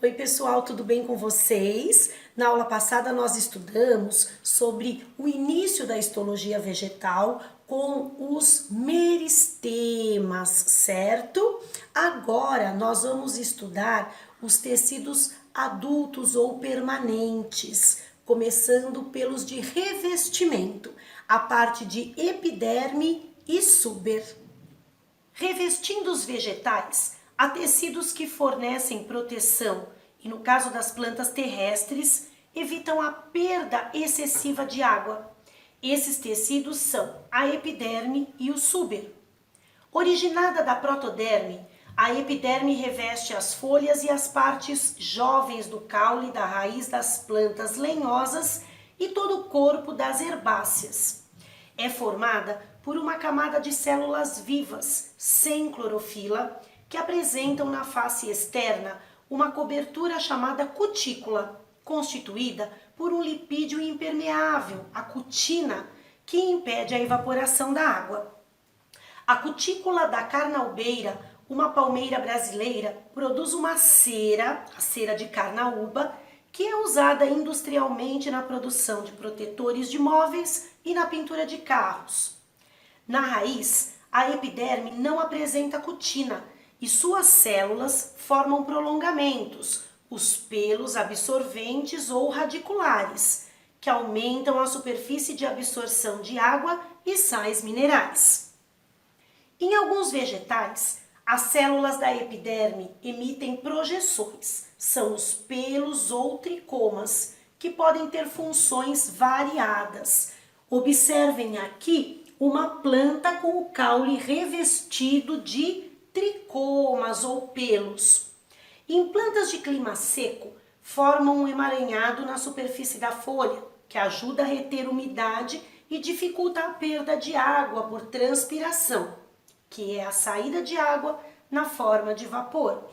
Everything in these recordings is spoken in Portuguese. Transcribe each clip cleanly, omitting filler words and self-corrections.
Oi pessoal, tudo bem com vocês? Na aula passada nós estudamos sobre o início da histologia vegetal com os meristemas, certo? Agora nós vamos estudar os tecidos adultos ou permanentes, começando pelos de revestimento, a parte de epiderme e suber. Revestindo os vegetais, há tecidos que fornecem proteção e, no caso das plantas terrestres, evitam a perda excessiva de água. Esses tecidos são a epiderme e o suber. Originada da protoderme, a epiderme reveste as folhas e as partes jovens do caule da raiz das plantas lenhosas e todo o corpo das herbáceas. É formada por uma camada de células vivas, sem clorofila, que apresentam na face externa uma cobertura chamada cutícula, constituída por um lipídio impermeável, a cutina, que impede a evaporação da água. A cutícula da carnaubeira, uma palmeira brasileira, produz uma cera, a cera de carnaúba, que é usada industrialmente na produção de protetores de móveis e na pintura de carros. Na raiz, a epiderme não apresenta cutina e suas células formam prolongamentos, os pelos absorventes ou radiculares, que aumentam a superfície de absorção de água e sais minerais. Em alguns vegetais, as células da epiderme emitem projeções, são os pelos ou tricomas, que podem ter funções variadas. Observem aqui uma planta com o caule revestido de tricomas ou pelos. Em plantas de clima seco, formam um emaranhado na superfície da folha, que ajuda a reter umidade e dificulta a perda de água por transpiração, que é a saída de água na forma de vapor.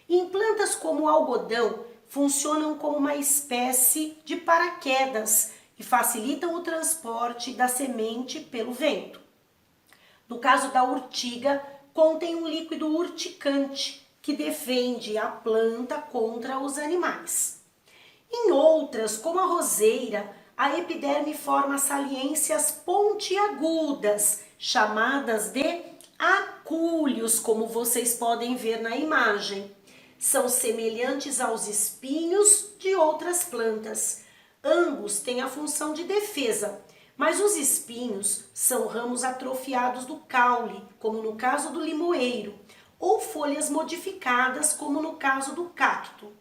Em plantas como o algodão, funcionam como uma espécie de paraquedas e facilitam o transporte da semente pelo vento. No caso da urtiga, contém um líquido urticante que defende a planta contra os animais. Em outras, como a roseira, a epiderme forma saliências pontiagudas, chamadas de acúlios, como vocês podem ver na imagem. São semelhantes aos espinhos de outras plantas. Ambos têm a função de defesa, mas os espinhos são ramos atrofiados do caule, como no caso do limoeiro, ou folhas modificadas, como no caso do cacto.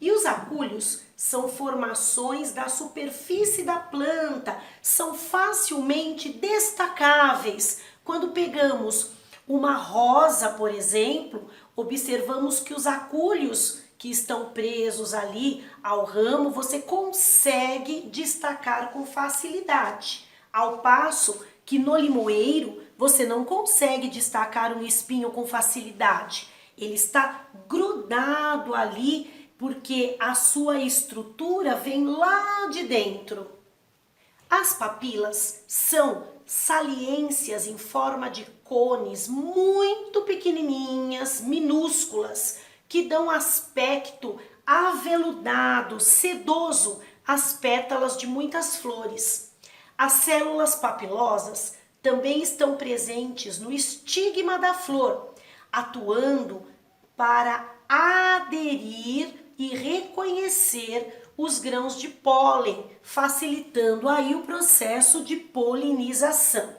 E os acúlios são formações da superfície da planta, são facilmente destacáveis. Quando pegamos uma rosa, por exemplo, observamos que os acúlios que estão presos ali ao ramo, você consegue destacar com facilidade. Ao passo que no limoeiro, você não consegue destacar um espinho com facilidade. Ele está grudado ali porque a sua estrutura vem lá de dentro. As papilas são saliências em forma de cones muito pequenininhas, minúsculas, que dão aspecto aveludado, sedoso às pétalas de muitas flores. As células papilosas também estão presentes no estigma da flor, atuando para aderir e reconhecer os grãos de pólen, facilitando aí o processo de polinização.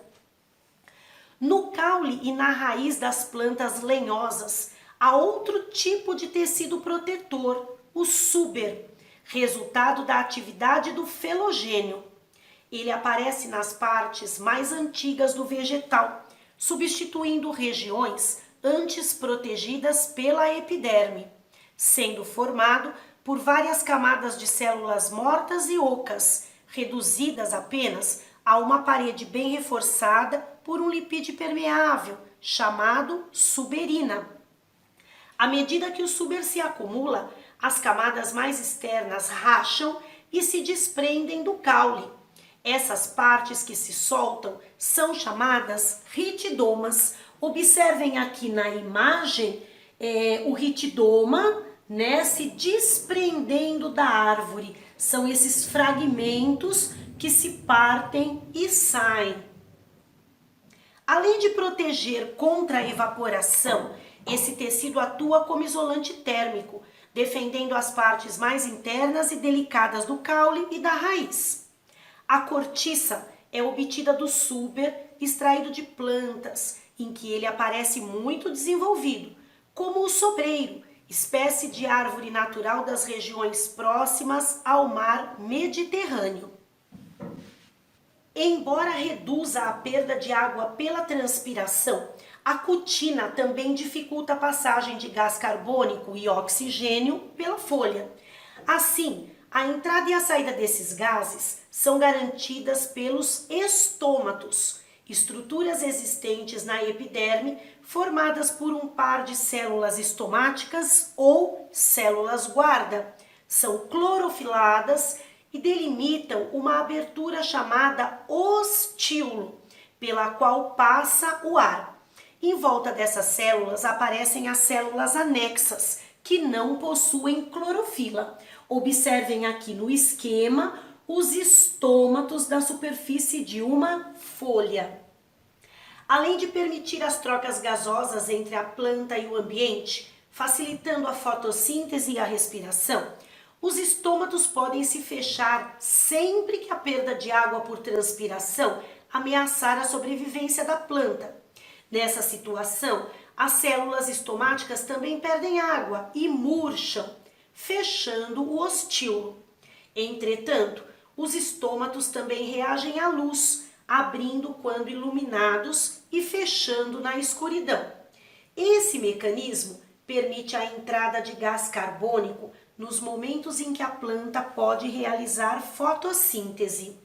No caule e na raiz das plantas lenhosas, há outro tipo de tecido protetor, o suber, resultado da atividade do felogênio. Ele aparece nas partes mais antigas do vegetal, substituindo regiões antes protegidas pela epiderme, sendo formado por várias camadas de células mortas e ocas, reduzidas apenas a uma parede bem reforçada por um lipídio permeável, chamado suberina. À medida que o suber se acumula, as camadas mais externas racham e se desprendem do caule. Essas partes que se soltam são chamadas ritidomas. Observem aqui na imagem o ritidoma, né, se desprendendo da árvore. São esses fragmentos que se partem e saem. Além de proteger contra a evaporação, esse tecido atua como isolante térmico, defendendo as partes mais internas e delicadas do caule e da raiz. A cortiça é obtida do suber, extraído de plantas, em que ele aparece muito desenvolvido, como o sobreiro, espécie de árvore natural das regiões próximas ao mar Mediterrâneo. Embora reduza a perda de água pela transpiração, a cutina também dificulta a passagem de gás carbônico e oxigênio pela folha. Assim, a entrada e a saída desses gases são garantidas pelos estômatos, estruturas existentes na epiderme formadas por um par de células estomáticas ou células guarda. São clorofiladas e delimitam uma abertura chamada ostíolo, pela qual passa o ar. Em volta dessas células aparecem as células anexas, que não possuem clorofila. Observem aqui no esquema os estômatos da superfície de uma folha. Além de permitir as trocas gasosas entre a planta e o ambiente, facilitando a fotossíntese e a respiração, os estômatos podem se fechar sempre que a perda de água por transpiração ameaçar a sobrevivência da planta. Nessa situação, as células estomáticas também perdem água e murcham, fechando o ostíolo. Entretanto, os estômatos também reagem à luz, abrindo quando iluminados e fechando na escuridão. Esse mecanismo permite a entrada de gás carbônico nos momentos em que a planta pode realizar fotossíntese.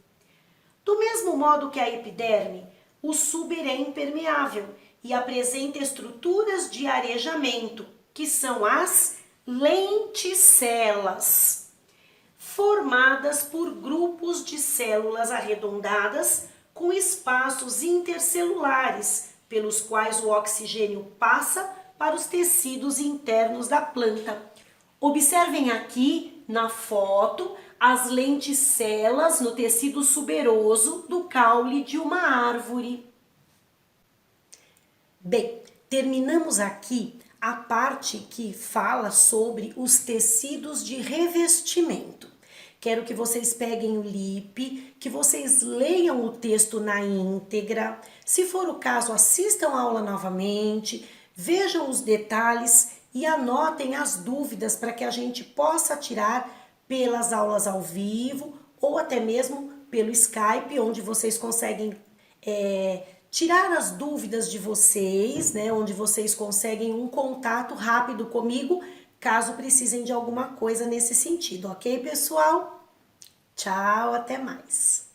Do mesmo modo que a epiderme, o suber é impermeável e apresenta estruturas de arejamento, que são as lenticelas, formadas por grupos de células arredondadas com espaços intercelulares, pelos quais o oxigênio passa para os tecidos internos da planta. Observem aqui na foto as lenticelas no tecido suberoso do caule de uma árvore. Bem, terminamos aqui a parte que fala sobre os tecidos de revestimento. Quero que vocês peguem o LIP, que vocês leiam o texto na íntegra. Se for o caso, assistam a aula novamente, vejam os detalhes e anotem as dúvidas para que a gente possa tirar pelas aulas ao vivo ou até mesmo pelo Skype, onde vocês conseguem tirar as dúvidas de vocês, né? Onde vocês conseguem um contato rápido comigo, caso precisem de alguma coisa nesse sentido, ok, pessoal? Tchau, até mais!